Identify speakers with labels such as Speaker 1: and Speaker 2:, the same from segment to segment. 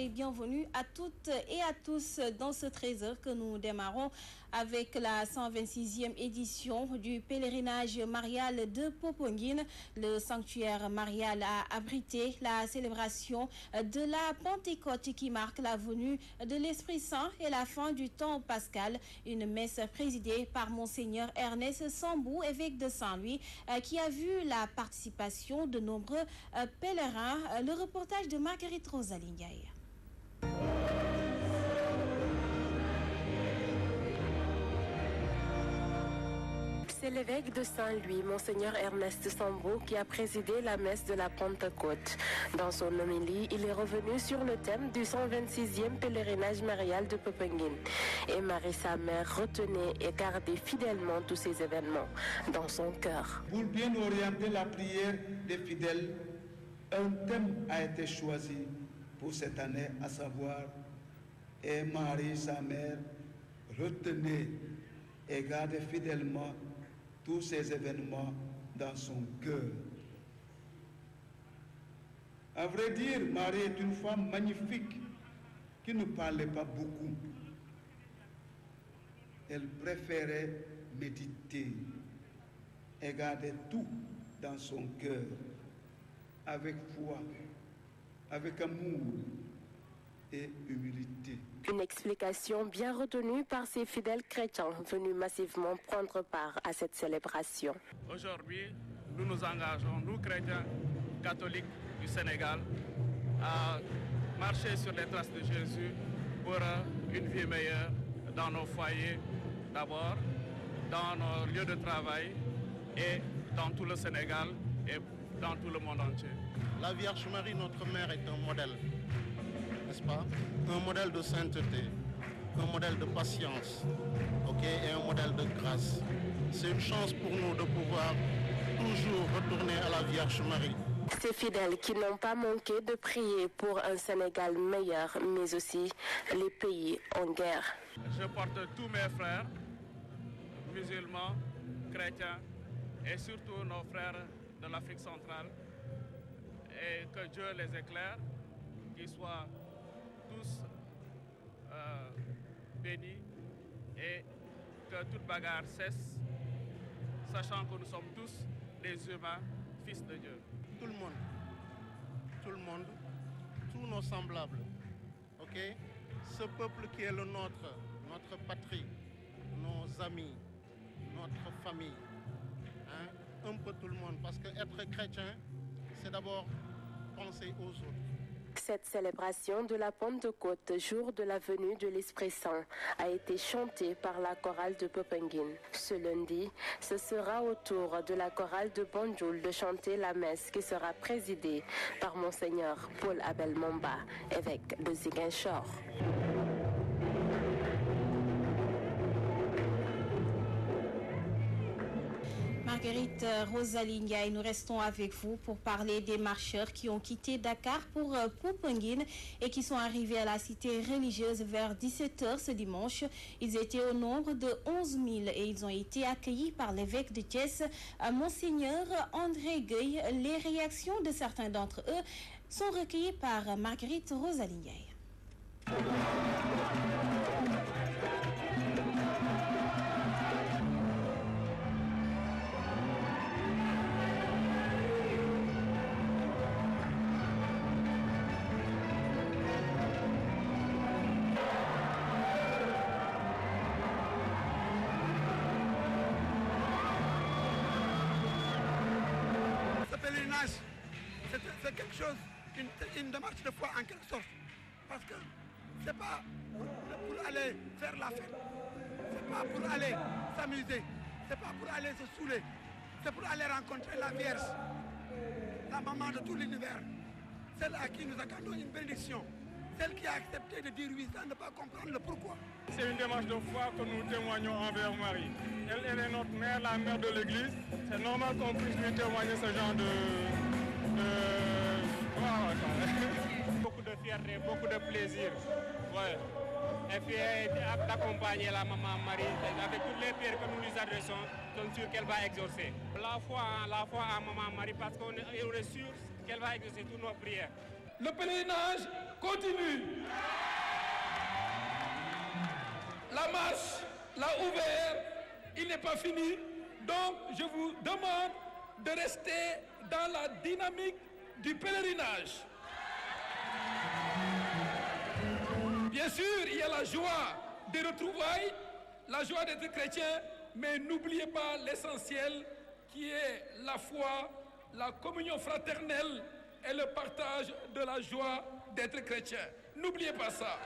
Speaker 1: et bienvenue à toutes et à tous dans ce 13h que nous démarrons avec la 126e édition du pèlerinage marial de Popenguine. Le sanctuaire marial a abrité la célébration de la Pentecôte qui marque la venue de l'Esprit Saint et la fin du temps pascal. Une messe présidée par Monseigneur Ernest Sambou, évêque de Saint-Louis, qui a vu la participation de nombreux pèlerins. Le reportage de Marguerite Rosalie Ndiaye.
Speaker 2: C'est l'évêque de Saint-Louis, Monseigneur Ernest Sambou, qui a présidé la messe de la Pentecôte. Dans son homélie, il est revenu sur le thème du 126e pèlerinage marial de Popenguine. Et Marie, sa mère, retenait et gardait fidèlement tous ces événements dans son cœur.
Speaker 3: Pour bien orienter la prière des fidèles, un thème a été choisi pour cette année, à savoir « Et Marie, sa mère, retenait et gardait fidèlement tous ces événements dans son cœur. » À vrai dire, Marie est une femme magnifique qui ne parlait pas beaucoup. Elle préférait méditer et garder tout dans son cœur, avec foi, avec amour et humilité.
Speaker 2: Une explication bien retenue par ces fidèles chrétiens venus massivement prendre part à cette célébration.
Speaker 4: Aujourd'hui, nous nous engageons, nous chrétiens catholiques du Sénégal, à marcher sur les traces de Jésus pour une vie meilleure dans nos foyers d'abord, dans nos lieux de travail et dans tout le Sénégal et dans tout le monde entier.
Speaker 5: La Vierge Marie, notre mère, est un modèle, n'est-ce pas? Un modèle de sainteté, un modèle de patience, et un modèle de grâce. C'est une chance pour nous de pouvoir toujours retourner à la Vierge Marie.
Speaker 2: Ces fidèles qui n'ont pas manqué de prier pour un Sénégal meilleur, mais aussi les pays en guerre.
Speaker 4: Je porte tous mes frères, musulmans, chrétiens, et surtout nos frères de l'Afrique centrale, et que Dieu les éclaire, qu'ils soient tous bénis et que toute bagarre cesse, sachant que nous sommes tous des humains, fils de Dieu.
Speaker 5: Tout le monde, tous nos semblables, ce peuple qui est le nôtre, notre patrie, nos amis, notre famille, un peu tout le monde, parce qu'être chrétien, c'est d'abord penser aux autres.
Speaker 2: Cette célébration de la Pentecôte, jour de la venue de l'Esprit Saint, a été chantée par la chorale de Popenguine. Ce lundi, ce sera au tour de la chorale de Banjul de chanter la messe qui sera présidée par Monseigneur Paul Abel Momba, évêque de Ziguinchor.
Speaker 1: Marguerite Rosalie Ndiaye, nous restons avec vous pour parler des marcheurs qui ont quitté Dakar pour Popenguine et qui sont arrivés à la cité religieuse vers 17h ce dimanche. Ils étaient au nombre de 11 000 et ils ont été accueillis par l'évêque de Thiès, Monseigneur André Gueye. Les réactions de certains d'entre eux sont recueillies par Marguerite Rosalie Ndiaye.
Speaker 6: C'est quelque chose, une démarche de foi en quelque sorte. Parce que c'est pas pour aller faire la fête, c'est pas pour aller s'amuser, c'est pas pour aller se saouler, c'est pour aller rencontrer la Vierge, la maman de tout l'univers, celle à qui nous accordons une bénédiction, celle qui a accepté de dire oui sans ne pas comprendre le pourquoi.
Speaker 4: C'est une démarche de foi que nous témoignons envers Marie. Elle est notre mère, la mère de l'Église. C'est normal qu'on puisse lui témoigner ce genre beaucoup de fierté, beaucoup de plaisir. Ouais. Et puis d'accompagner la maman Marie avec toutes les prières que nous lui adressons, sommes sûrs qu'elle va exaucer. La foi à maman Marie parce qu'on est sûr qu'elle va exaucer toutes nos prières.
Speaker 6: Le pèlerinage
Speaker 7: continue. La marche l'a ouvert, il n'est pas fini. Donc, je vous demande de rester dans la dynamique du pèlerinage. Bien sûr, il y a la joie des retrouvailles, la joie d'être chrétien, mais n'oubliez pas l'essentiel qui est la foi, la communion fraternelle et le partage de la joie d'être chrétien. N'oubliez pas ça.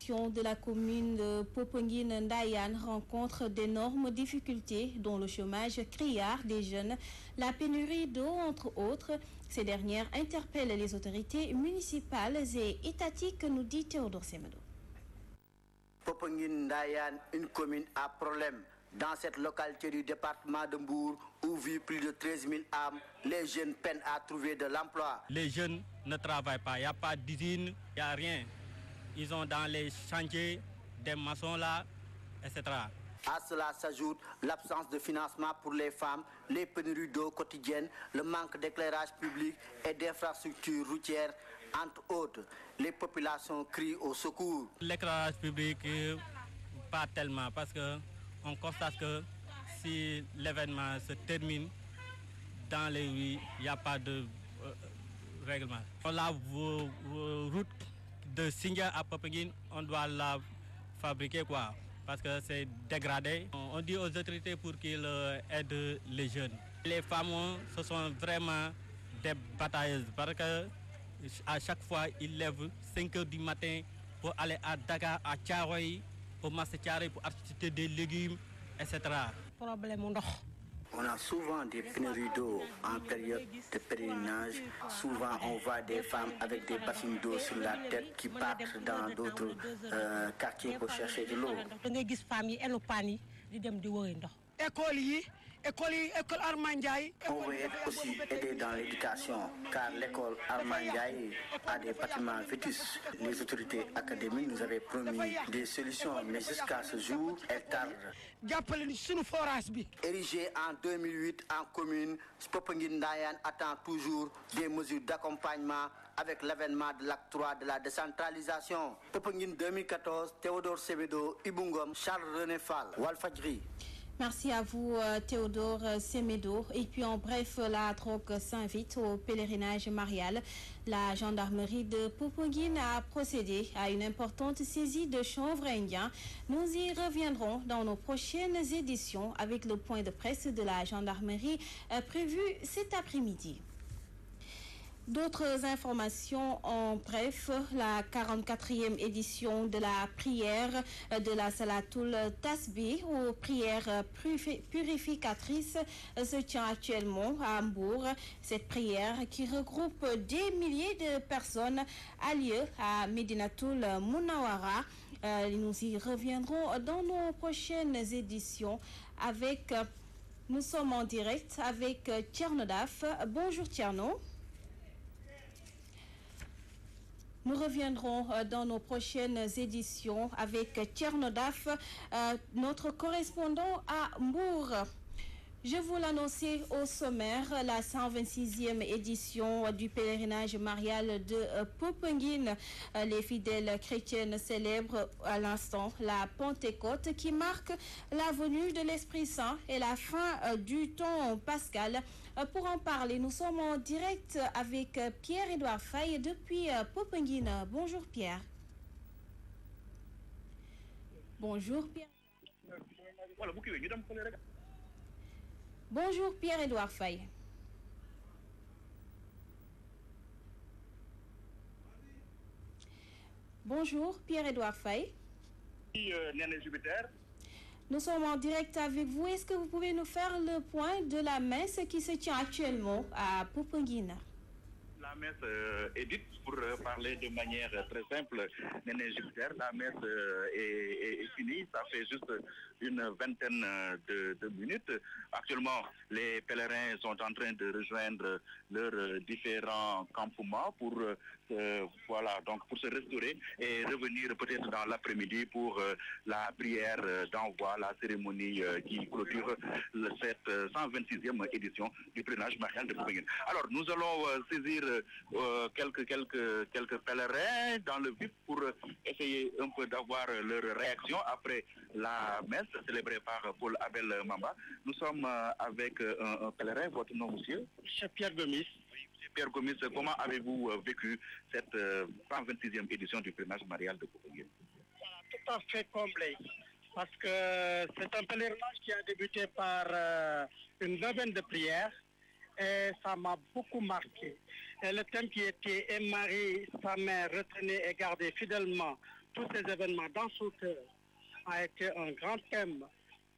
Speaker 1: De la commune de Popenguine-Ndayane rencontre d'énormes difficultés, dont le chômage criard des jeunes, la pénurie d'eau, entre autres. Ces dernières interpellent les autorités municipales et étatiques, nous dit Théodore Semedo.
Speaker 8: Popenguine-Ndayane, une commune à problème. Dans cette localité du département de Mbour, où vivent plus de 13 000 âmes, les jeunes peinent à trouver de l'emploi.
Speaker 9: Les jeunes ne travaillent pas, il n'y a pas d'usine, il n'y a rien. Ils ont dans les chantiers des maçons là, etc.
Speaker 8: À cela s'ajoute l'absence de financement pour les femmes, les pénuries d'eau quotidiennes, le manque d'éclairage public et d'infrastructures routières, entre autres. Les populations crient au secours.
Speaker 9: L'éclairage public, pas tellement, parce qu'on constate que si l'événement se termine dans les rues, il n'y a pas de règlement. La route de Singa à Popenguine, on doit la fabriquer quoi, parce que c'est dégradé. On dit aux autorités pour qu'ils aident les jeunes. Les femmes, ce sont vraiment des batailleuses, parce que à chaque fois, ils lèvent 5 h du matin pour aller à Dakar, à Thiaroye, au marché Thiaroye pour acheter des légumes, etc.
Speaker 8: On a souvent des pénuries d'eau en période de pèlerinage. Souvent, on voit des femmes avec des bassines d'eau sur la tête qui partent dans d'autres quartiers pour chercher de l'eau. On veut être aussi aidé dans l'éducation, car l'école Armand Ndiaye a des bâtiments vétustes. Les autorités académiques nous avaient promis des solutions, mais jusqu'à ce jour, elles tardent. Érigé en 2008 en commune, Popenguine-Ndayane attend toujours des mesures d'accompagnement avec l'avènement de l'acte 3 de la décentralisation. Popenguine 2014, Théodore Semedo, Ibungom, Charles-René Fall, Walfadjri.
Speaker 1: Merci à vous Théodore Semedo. Et puis en bref, la drogue s'invite au pèlerinage marial. La gendarmerie de Popenguine a procédé à une importante saisie de chanvre indien. Nous y reviendrons dans nos prochaines éditions avec le point de presse de la gendarmerie prévu cet après-midi. D'autres informations en bref, la 44e édition de la prière de la Salatoul Tasbih aux prières purificatrices se tient actuellement à Hambourg. Cette prière qui regroupe des milliers de personnes a lieu à Medinatoul Munawara. Nous y reviendrons dans nos prochaines éditions avec... Nous sommes en direct avec Tierno Daf. Bonjour Tierno. Nous reviendrons dans nos prochaines éditions avec Tierno Daf, notre correspondant à Mbour. Je vous l'annonçais au sommaire, la 126e édition du pèlerinage marial de Popenguine. Les fidèles chrétiennes célèbrent à l'instant la Pentecôte qui marque la venue de l'Esprit Saint et la fin du temps pascal. Pour en parler, nous sommes en direct avec Pierre-Édouard Faye depuis Popenguine. Bonjour Pierre. Bonjour Pierre. Bonjour Pierre-Édouard Faye. Bonjour Pierre-Édouard Faye. Nous sommes en direct avec vous. Est-ce que vous pouvez nous faire le point de la messe qui se tient actuellement à Popenguine?
Speaker 10: La messe est dite pour parler de manière très simple, Néné Jupiter. La messe est finie, ça fait juste une vingtaine de minutes. Actuellement, les pèlerins sont en train de rejoindre leurs différents campements pour pour se restaurer et revenir peut-être dans l'après-midi pour la prière d'envoi, la cérémonie qui clôture cette 126e édition du pèlerinage marial de Popenguine. Alors, nous allons saisir quelques pèlerins dans le vif pour essayer un peu d'avoir leur réaction après la messe célébrée par Paul Abel Mamba. Nous sommes avec un pèlerin. Votre nom, monsieur?
Speaker 11: Monsieur Pierre Gomis.
Speaker 10: Pierre Gomis, comment avez-vous vécu cette 126e édition du pèlerinage marial de Popenguine?
Speaker 11: Tout à fait comblé, parce que c'est un pèlerinage qui a débuté par une neuvaine de prières et ça m'a beaucoup marqué. Et le thème qui était « Et Marie, sa mère, retenait et gardait fidèlement tous ces événements dans son cœur » a été un grand thème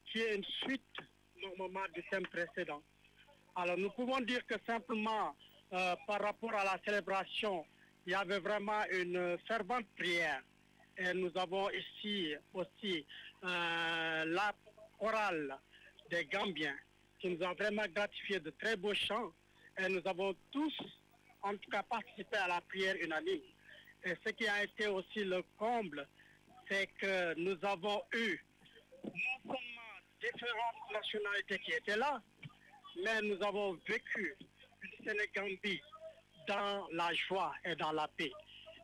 Speaker 11: qui est une suite normalement du thème précédent. Alors nous pouvons dire que simplement par rapport à la célébration, il y avait vraiment une fervente prière. Et nous avons ici aussi la chorale des Gambiens qui nous a vraiment gratifié de très beaux chants. Et nous avons tous, en tout cas, participé à la prière unanime. Et ce qui a été aussi le comble, c'est que nous avons eu non seulement différentes nationalités qui étaient là, mais nous avons vécu une Sénégambie dans la joie et dans la paix.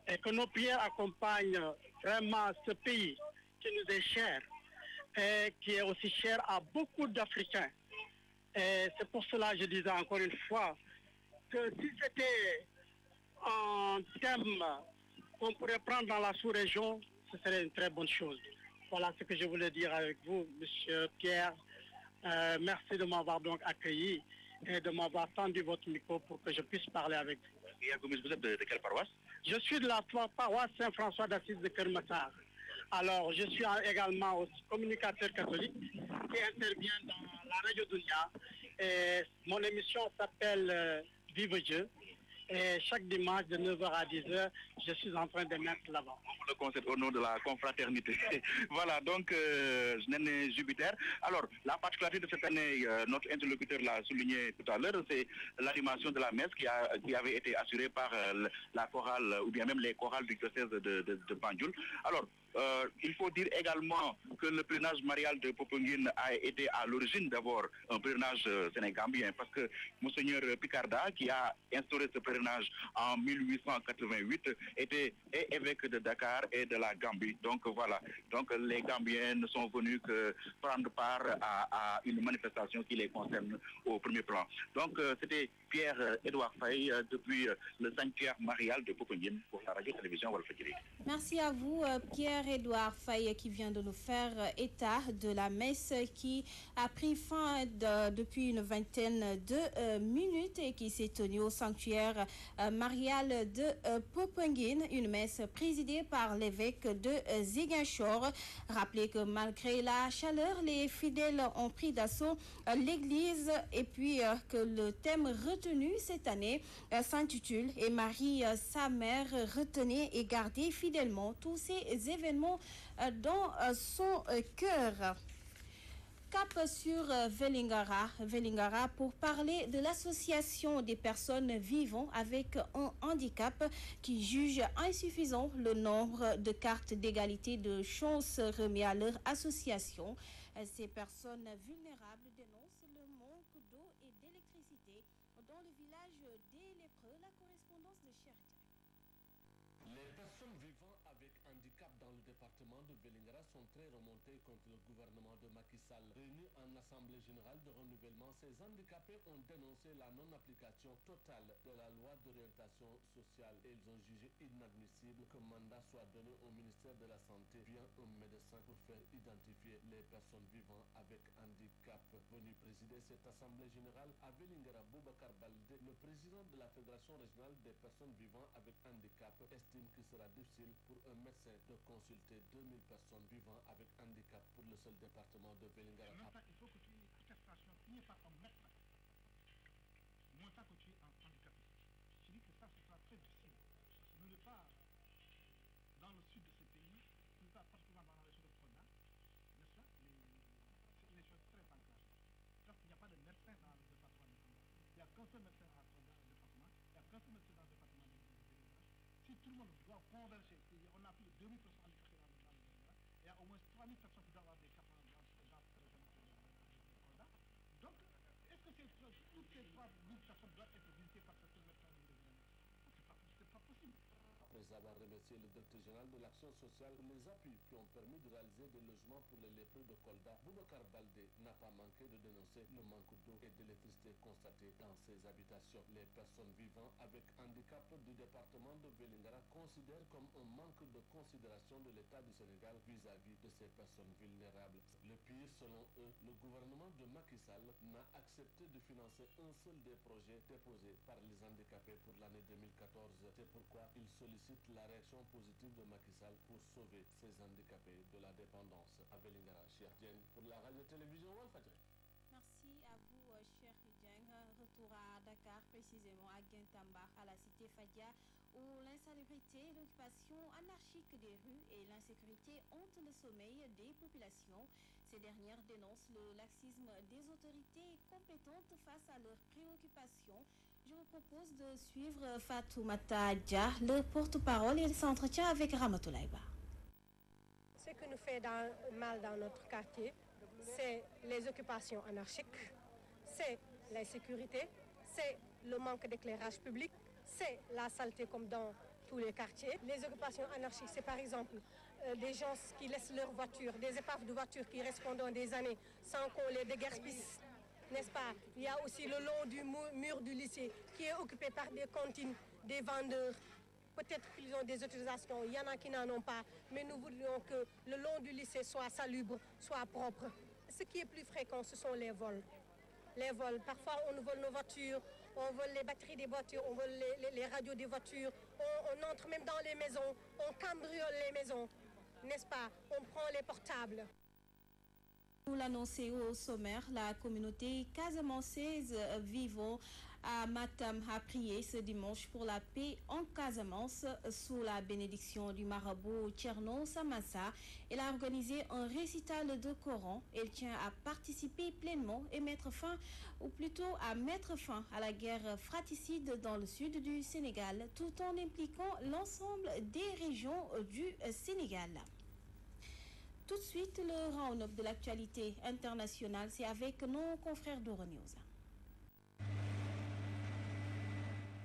Speaker 11: Et que nos prières accompagnent vraiment ce pays qui nous est cher et qui est aussi cher à beaucoup d'Africains. Et c'est pour cela que je disais encore une fois que si c'était un thème qu'on pourrait prendre dans la sous-région, ce serait une très bonne chose. Voilà ce que je voulais dire avec vous, Monsieur Pierre. Merci de m'avoir donc accueilli et de m'avoir tendu votre micro pour que je puisse parler avec vous.
Speaker 10: Pierre Gomis, vous êtes de quelle paroisse?
Speaker 11: Je suis de la paroisse Saint-François d'Assise de Kermassar. Alors, je suis également aussi communicateur catholique qui intervient dans la radio Dunia. Et mon émission s'appelle Vive Dieu. Et chaque dimanche de 9h à 10h, je suis en train de mettre là-bas.
Speaker 10: On le concède au nom de la confraternité. Voilà, donc, Néné Jupiter. Alors, la particularité de cette année, notre interlocuteur l'a souligné tout à l'heure, c'est l'animation de la messe qui avait été assurée par la chorale, ou bien même les chorales du diocèse de Banjul. Alors, il faut dire également que le pèlerinage marial de Popenguine a été à l'origine d'abord un pèlerinage sénégambien, parce que Monseigneur Picarda, qui a instauré ce pèlerinage en 1888, était évêque de Dakar et de la Gambie. Donc voilà, donc les Gambiens ne sont venus que prendre part à une manifestation qui les concerne au premier plan. Donc c'était Pierre-Édouard Faye depuis le sanctuaire marial de Popenguine pour la radio-télévision Walfadjri.
Speaker 1: Merci à vous, Pierre-Édouard Faye, qui vient de nous faire état de la messe qui a pris fin depuis une vingtaine de minutes et qui s'est tenue au sanctuaire marial de Popenguine, une messe présidée par l'évêque de Ziguinchor. Rappelez que malgré la chaleur, les fidèles ont pris d'assaut l'église et puis que le thème retenu cette année s'intitule « Et Marie, sa mère, retenait et gardait fidèlement tous ces événements dans son cœur ». Cap sur Vélingara pour parler de l'association des personnes vivant avec un handicap qui juge insuffisant le nombre de cartes d'égalité de chance remis à leur association. Ces personnes vulnérables dénoncent le manque d'eau et d'électricité dans le village des Lépreux. La correspondance de Chertia.
Speaker 12: Les personnes vivant avec handicap dans le département de Vélingara sont très remontées contre le gouvernement de Macky Sall. Réunis en assemblée générale de renouvellement, ces handicapés ont dénoncé la non-application totale de la loi d'orientation sociale et ils ont jugé inadmissible qu'un mandat soit donné au ministère de la Santé via un médecin pour faire identifier les personnes vivant avec handicap. Venu présider cette assemblée générale à Vélingara, Boubacar Baldé, le président de la Fédération régionale des personnes vivant avec handicap, estime qu'il sera difficile pour un médecin de consulter 2000 personnes vivant avec handicap pour le seul département de Vélingara.
Speaker 13: En même temps, il faut que tu aies une attestation signée par un médecin, montrant que tu es handicapé. Je dis que ça, ce sera très difficile. Parce que nous ne sommes pas dans le sud de ce pays, nous ne sommes pas particulièrement dans la région de Fronda, n'est-ce pas? C'est les choses très enclavées. Donc il n'y a pas de médecin dans le département de Fronda. Il n'y a qu'un seul médecin dans le département, il n'y a qu'un seul médecin dans le département de Vélingara. Si tout le monde doit converger, on a plus de 2000 personnes handicapées dans le Vélingara, il y a au moins 3000 personnes qui doivent avoir des cartes dans cette région de Fronda. Donc, est-ce que toutes ces 3000 personnes doivent être visitées par ce seul médecin au niveau de Vélingara?
Speaker 12: Après avoir remercié le directeur général de l'action sociale pour les appuis qui ont permis de réaliser des logements pour les lépreux de Kolda, Boubacar Baldé n'a pas manqué de dénoncer le manque d'eau et d'électricité constaté dans ces habitations. Les personnes vivant avec handicap du département de Vélingara considèrent comme un manque de considération de l'État du Sénégal vis-à-vis de ces personnes vulnérables. Le pire, selon eux, le gouvernement de Macky Sall n'a accepté de financer un seul des projets déposés par les handicapés pour l'année 2014. C'est pourquoi ils sollicitent la réaction positive de Macky Sall pour sauver ces handicapés de la dépendance. À Vélingara, Cheikh Dieng pour la radio-télévision Walfadjri.
Speaker 1: Merci à vous, cher Dieng. Retour à Dakar, précisément à Guintamba, à la cité Fadia, où l'insalubrité, l'occupation anarchique des rues et l'insécurité hantent le sommeil des populations. Ces dernières dénoncent le laxisme des autorités compétentes face à leurs préoccupations. Je vous propose de suivre Fatoumata Dia, le porte-parole, et s'entretient avec Ramatoulaïba.
Speaker 14: Ce qui nous fait mal dans notre quartier, c'est les occupations anarchiques, c'est l'insécurité, c'est le manque d'éclairage public, c'est la saleté comme dans tous les quartiers. Les occupations anarchiques, c'est par exemple des gens qui laissent leurs voitures, des épaves de voitures qui restent pendant des années sans qu'on les déguerpisse, n'est-ce pas? Il y a aussi le long du mur du lycée qui est occupé par des cantines, des vendeurs. Peut-être qu'ils ont des autorisations, il y en a qui n'en ont pas, mais nous voudrions que le long du lycée soit salubre, soit propre. Ce qui est plus fréquent, ce sont les vols. Les vols, parfois on nous vole nos voitures, on vole les batteries des voitures, on vole les radios des voitures, on entre même dans les maisons, on cambriole les maisons, n'est-ce pas? On prend les portables.
Speaker 1: Pour l'annoncer au sommaire, la communauté casamançaise vivant à Matam a prié ce dimanche pour la paix en Casamance sous la bénédiction du marabout Thierno Samassa. Elle a organisé un récital de Coran. Elle tient à participer pleinement et mettre fin, ou plutôt à mettre fin à la guerre fratricide dans le sud du Sénégal, tout en impliquant l'ensemble des régions du Sénégal. Tout de suite, le round-up de l'actualité internationale, c'est avec nos confrères d'Euronews.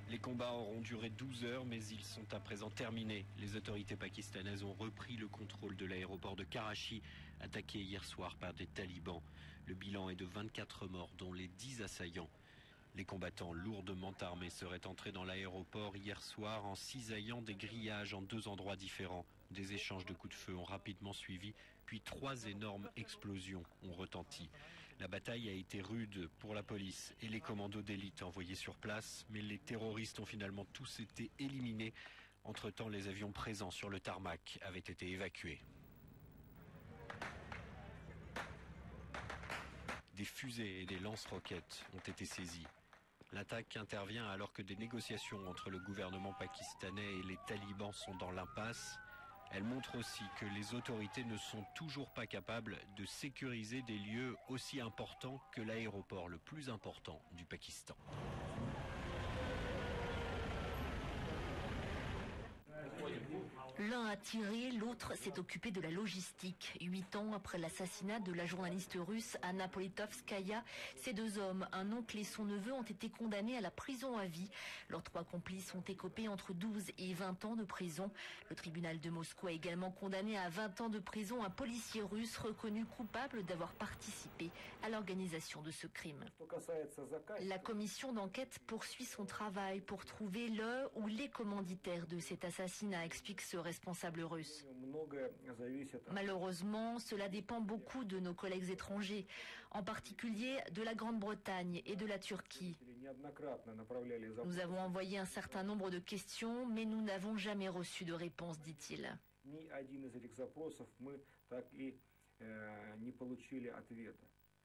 Speaker 15: Les combats auront duré 12 heures, mais ils sont à présent terminés. Les autorités pakistanaises ont repris le contrôle de l'aéroport de Karachi, attaqué hier soir par des talibans. Le bilan est de 24 morts, dont les 10 assaillants. Les combattants lourdement armés seraient entrés dans l'aéroport hier soir en cisaillant des grillages en 2 endroits différents. Des échanges de coups de feu ont rapidement suivi, puis 3 énormes explosions ont retenti. La bataille a été rude pour la police et les commandos d'élite envoyés sur place, mais les terroristes ont finalement tous été éliminés. Entre-temps, les avions présents sur le tarmac avaient été évacués. Des fusées et des lance-roquettes ont été saisis. L'attaque intervient alors que des négociations entre le gouvernement pakistanais et les talibans sont dans l'impasse. Elle montre aussi que les autorités ne sont toujours pas capables de sécuriser des lieux aussi importants que l'aéroport le plus important du Pakistan.
Speaker 16: L'un a tiré, l'autre s'est occupé de la logistique. 8 ans après l'assassinat de la journaliste russe Anna Politkovskaya, ces 2 hommes, un oncle et son neveu, ont été condamnés à la prison à vie. Leurs 3 complices ont écopé entre 12 et 20 ans de prison. Le tribunal de Moscou a également condamné à 20 ans de prison un policier russe reconnu coupable d'avoir participé à l'organisation de ce crime. La commission d'enquête poursuit son travail pour trouver le ou les commanditaires de cet assassinat, explique ce responsable russe. Malheureusement, cela dépend beaucoup de nos collègues étrangers, en particulier de la Grande-Bretagne et de la Turquie. Nous avons envoyé un certain nombre de questions, mais nous n'avons jamais reçu de réponse, dit-il.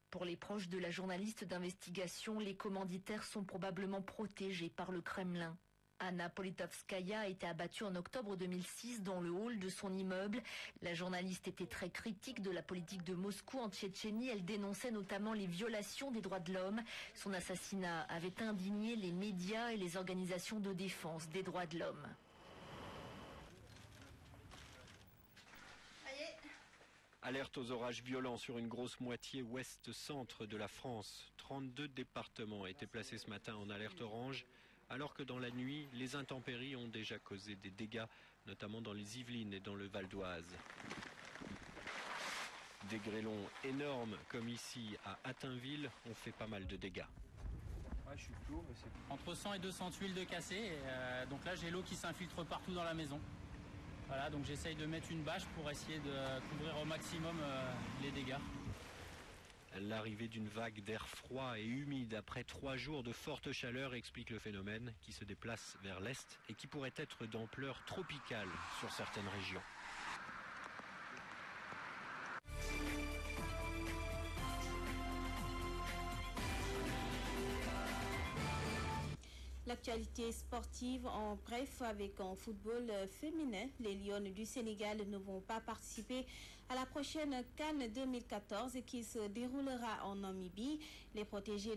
Speaker 16: Pour les proches de la journaliste d'investigation, les commanditaires sont probablement protégés par le Kremlin. Anna Politkovskaya a été abattue en octobre 2006 dans le hall de son immeuble. La journaliste était très critique de la politique de Moscou en Tchétchénie. Elle dénonçait notamment les violations des droits de l'homme. Son assassinat avait indigné les médias et les organisations de défense des droits de l'homme.
Speaker 15: Alerte aux orages violents sur une grosse moitié ouest-centre de la France. 32 départements étaient placés ce matin en alerte orange. alors que dans la nuit, les intempéries ont déjà causé des dégâts, notamment dans les Yvelines et dans le Val d'Oise. Des grêlons énormes, comme ici à Attinville, ont fait pas mal de dégâts.
Speaker 17: Ouais, je suis clos, mais c'est... Entre 100 et 200 tuiles de cassées, donc là j'ai l'eau qui s'infiltre partout dans la maison. Voilà, donc j'essaye de mettre une bâche pour essayer de couvrir au maximum les dégâts.
Speaker 15: L'arrivée d'une vague d'air froid et humide après 3 jours de forte chaleur explique le phénomène qui se déplace vers l'est et qui pourrait être d'ampleur tropicale sur certaines régions.
Speaker 1: L'actualité sportive en bref avec en football féminin. Les Lions du Sénégal ne vont pas participer à la prochaine CAN 2014 qui se déroulera en Namibie. Les protégés